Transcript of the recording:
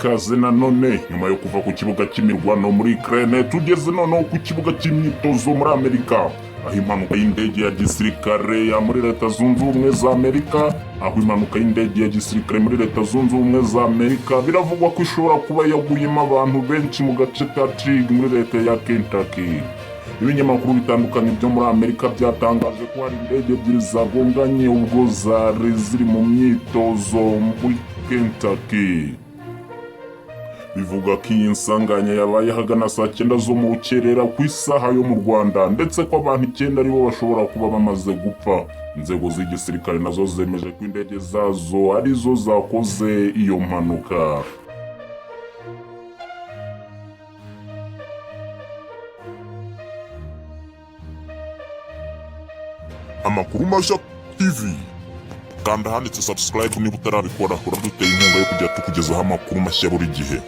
ikaze nanone nyuma yo kuva ku kibuga cy'imirwano muri Ukraine tugeze noneho ku kibuga cy'imyitozo muri Amerika, aho impanuka y'indege ya gisirikare ya muri Leta Zunze Ubumwe za Amerika muri Leta Zunze Ubumwe za Amerika biravugwa ko ishobora kuba yaguyemo abantu benshi mu gace ka Trig muri leta ya Kentucky. Ibinyamakuru bitandukanye byo muri Amerika byatangaje ko hari indege ebyiri zagonganye ubwo zari ziri mu myitozo muri Kentucky. Bivuga ko iyi nsanganya yabaye hagana saa 9 zo mu rukerera ku isaha yo mu Rwanda, ndetse ko abantu 9 aribo bashobora kuba bamaze gupfa. Inzego z'igisirikare nazo zemeje ko indege zazo arizo zakoze iyo mpanuka. Amakuru mashya TV. Kanda handitse subscribe niba utarabikora, uraduteye inkunga yo kujya tukugezaho amakuru mashya buri gihe.